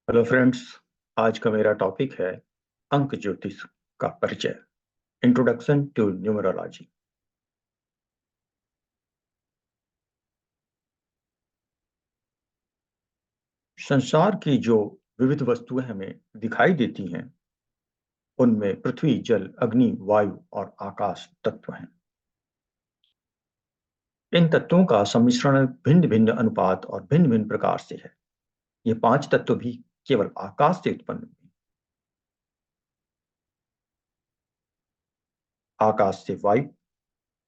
Hello friends. आज का मेरा टॉपिक है अंक ज्योतिष का परिचय। Introduction to numerology. संसार की जो विविध वस्तुएं हमें दिखाई देती हैं उनमें पृथ्वी, जल, अग्नि, वायु और आकाश तत्व हैं। इन तत्वों का सम्मिश्रण भिन्न भिन्न अनुपात और भिन्न भिन्न प्रकार से है। ये पांच तत्व भी केवल आकाश से उत्पन्न हुए। आकाश से वायु,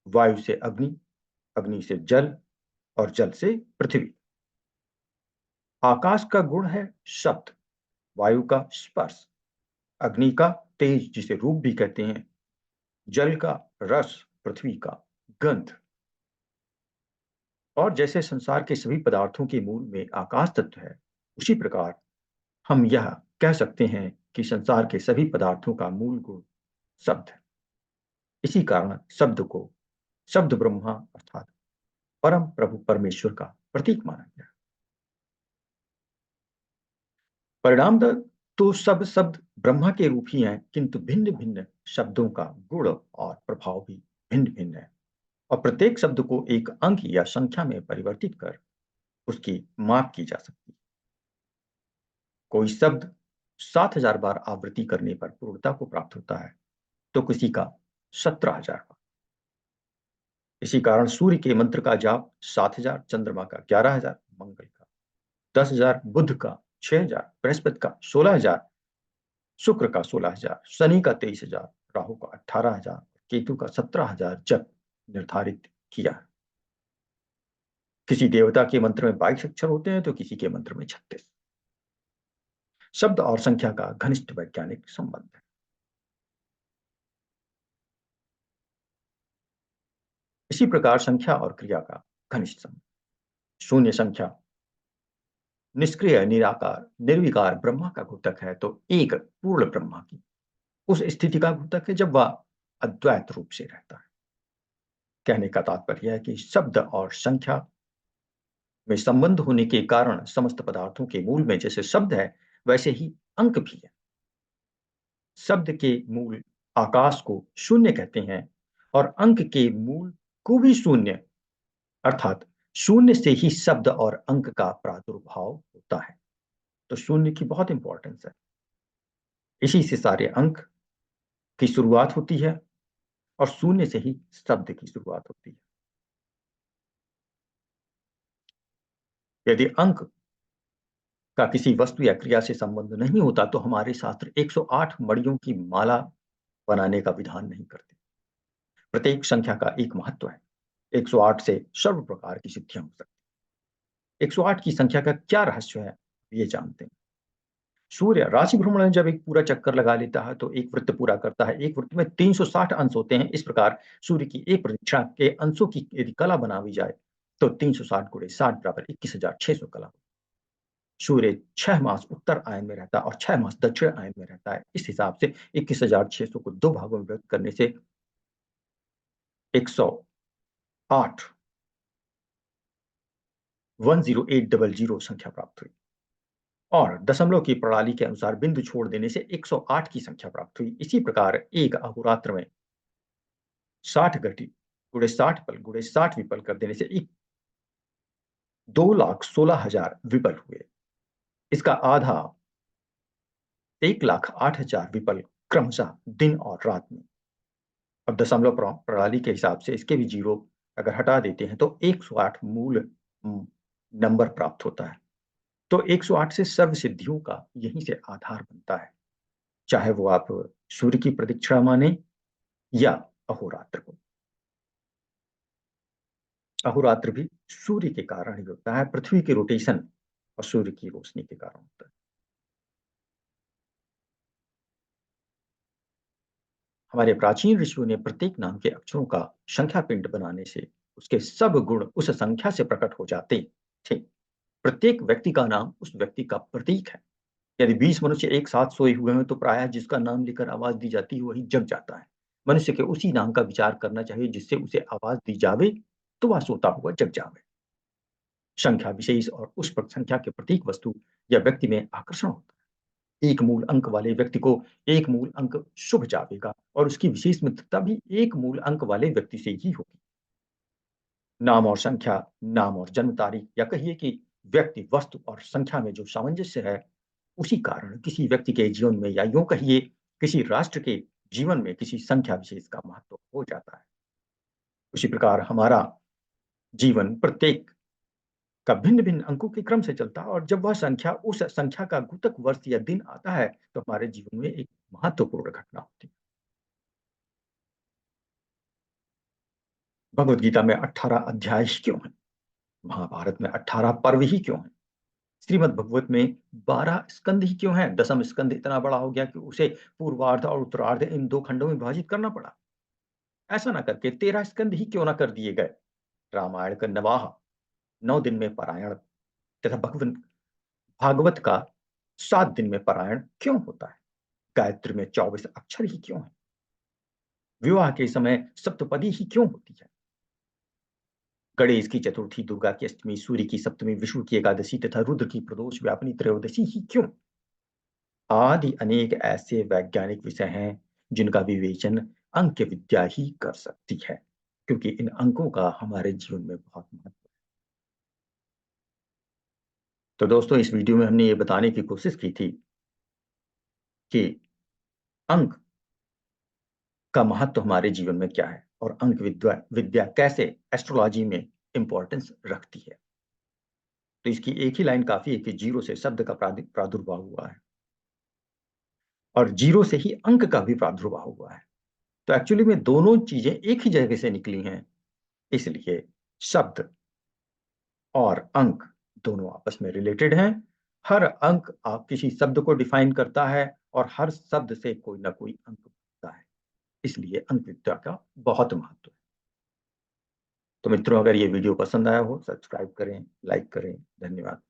वायु से अग्नि, अग्नि से जल और जल से पृथ्वी। आकाश का गुण है शब्द, वायु का स्पर्श, अग्नि का तेज जिसे रूप भी कहते हैं, जल का रस, पृथ्वी का गंध। और जैसे संसार के सभी पदार्थों के मूल में आकाश तत्व है, उसी प्रकार हम यह कह सकते हैं कि संसार के सभी पदार्थों का मूल गुण शब्द है। इसी कारण शब्द को शब्द ब्रह्मा अर्थात परम प्रभु परमेश्वर का प्रतीक माना गया। परिणाम तो सब शब्द ब्रह्मा के रूप ही हैं, किंतु भिन्न भिन्न शब्दों का गुण और प्रभाव भी भिन्न भिन्न है। और प्रत्येक शब्द को एक अंक या संख्या में परिवर्तित कर उसकी माप की जा सकती है। कोई शब्द 7,000 बार आवृत्ति करने पर पूर्णता को प्राप्त होता है, तो किसी का 17,000 बार। इसी कारण सूर्य के मंत्र का जाप 7,000, चंद्रमा का 11,000, मंगल का 10,000, बुध का 6,000, बृहस्पति का 16,000, शुक्र का 16,000, शनि का 23,000, राहु का 18,000, केतु का 17,000 जप निर्धारित किया है। किसी देवता के मंत्र में 22 अक्षर होते हैं तो किसी के मंत्र में 36। शब्द और संख्या का घनिष्ठ वैज्ञानिक संबंध है। इसी प्रकार संख्या और क्रिया का घनिष्ठ संबंध। शून्य संख्या निष्क्रिय, निराकार, निर्विकार ब्रह्मा का घोतक है, तो एक पूर्ण ब्रह्मा की उस स्थिति का घोतक है जब वह अद्वैत रूप से रहता है। कहने का तात्पर्य है कि शब्द और संख्या में संबंध होने के कारण समस्त पदार्थों के मूल में जैसे शब्द है, वैसे ही अंक भी है। शब्द के मूल आकाश को शून्य कहते हैं और अंक के मूल को भी शून्य, अर्थात शून्य से ही शब्द और अंक का प्रादुर्भाव होता है। तो शून्य की बहुत इंपॉर्टेंस है। इसी से सारे अंक की शुरुआत होती है और शून्य से ही शब्द की शुरुआत होती है। यदि अंक का किसी वस्तु या क्रिया से संबंध नहीं होता तो हमारे शास्त्र 108 मणियों की माला बनाने का विधान नहीं करते। प्रत्येक संख्या का एक महत्व है। 108 से सर्व प्रकार की सिद्धियां हो सकती। 108 की संख्या का क्या रहस्य है, ये जानते हैं। सूर्य राशि भ्रमण में जब एक पूरा चक्कर लगा लेता है तो एक वृत्त पूरा करता है। एक वृत्त में 360 अंश होते हैं। इस प्रकार सूर्य की एक प्रदक्षिणा के अंशों की यदि कला बनाई जाए तो 360 गुणे 60 बराबर 21,600 कला। सूर्य 6 मास उत्तर आयन में रहता है और 6 मास दक्षिण आयन में रहता है। इस हिसाब से 21,600 को दो भागों में व्यक्त करने से 108 10800 संख्या प्राप्त हुई। और दशमलव की प्रणाली के अनुसार बिंदु छोड़ देने से 108 की संख्या प्राप्त हुई। इसी प्रकार एक अहोरात्र में 60 घटी गुणे 60 पल गुणे 60 विपल कर देने से 2,16,000 विपल हुए। इसका आधा 1,08,000 विपल क्रमशः दिन और रात में। अब दशमलव प्रणाली के हिसाब से इसके भी जीरो अगर हटा देते हैं तो 108 मूल नंबर प्राप्त होता है। तो 108 से सर्व सिद्धियों का यहीं से आधार बनता है, चाहे वो आप सूर्य की प्रदक्षिणा माने या अहोरात्र को। अहोरात्र भी सूर्य के कारण ही होता है, पृथ्वी के रोटेशन और सूर्य की रोशनी के कारण होता है। हमारे प्राचीन ऋषियों ने प्रत्येक नाम के अक्षरों का संख्या पिंड बनाने से उसके सब गुण उस संख्या से प्रकट हो जाते थे। प्रत्येक व्यक्ति का नाम उस व्यक्ति का प्रतीक है। यदि 20 मनुष्य एक साथ सोए हुए हैं तो प्रायः जिसका नाम लेकर आवाज दी जाती है वही जग जाता है। मनुष्य के उसी नाम का विचार करना चाहिए जिससे उसे आवाज दी जावे तो वह सोता हुआ जग जावे। संख्या विशेष और उस संख्या के प्रतीक वस्तु या व्यक्ति में आकर्षण होता है। एक मूल अंक वाले व्यक्ति को एक मूल अंक शुभ जावेगा और उसकी विशेष मित्रता भी एक मूल अंक वाले व्यक्ति से ही होगी। नाम और संख्या, नाम और जन्म तारीख, या कहिए कि व्यक्ति, वस्तु और संख्या में जो सामंजस्य है, उसी कारण किसी व्यक्ति के जीवन में, या यूं कहिए किसी राष्ट्र के जीवन में, किसी संख्या विशेष का महत्व हो जाता है। उसी प्रकार हमारा जीवन प्रत्येक का भिन्न-भिन्न अंकों के क्रम से चलता है, और जब वह संख्या, उस संख्या का गुतक वर्ष या दिन आता है, तो हमारे जीवन में एक महत्वपूर्ण घटना होती है। भगवत गीता में 18 अध्याय ही क्यों हैं? महाभारत में 18 पर्व ही क्यों हैं? श्रीमद् भगवत में 12 स्कंद ही क्यों हैं? दसम स्कंद इतना बड़ा हो गया कि उसे पूर्वार्ध और उत्तरार्ध इन 2 खंडों में विभाजित करना पड़ा। ऐसा ना करके 13 स्कंद ही क्यों ना कर दिए गए? रामायण का नवाह 9 दिन में पारायण तथा भगवन भागवत का 7 दिन में पारायण क्यों होता है? गायत्री में 24 अक्षर ही क्यों हैं? विवाह के समय सप्तपदी ही क्यों होती है? गणेश की चतुर्थी, दुर्गा की अष्टमी, सूर्य की सप्तमी, विष्णु की एकादशी तथा रुद्र की प्रदोष व्यापिनी त्रयोदशी ही क्यों? आदि अनेक ऐसे वैज्ञानिक विषय हैं जिनका विवेचन अंक विद्या ही कर सकती है, क्योंकि इन अंकों का हमारे जीवन में बहुत महत्व है। तो दोस्तों, इस वीडियो में हमने ये बताने की कोशिश की थी कि अंक का महत्व हमारे जीवन में क्या है, और अंक विद्या विद्या कैसे एस्ट्रोलॉजी में इंपॉर्टेंस रखती है। तो इसकी एक ही लाइन काफी है कि जीरो से शब्द का प्रादुर्भाव हुआ है, और जीरो से ही अंक का भी प्रादुर्भाव हुआ है। तो एक्चुअली में दोनों चीजें एक ही जगह से निकली हैं, इसलिए शब्द और अंक दोनों आपस में रिलेटेड हैं। हर अंक आप किसी शब्द को डिफाइन करता है, और हर शब्द से कोई ना कोई अंक बनता है, इसलिए अंक विद्या का बहुत महत्व है। तो मित्रों, अगर ये वीडियो पसंद आया हो, सब्सक्राइब करें, लाइक करें। धन्यवाद।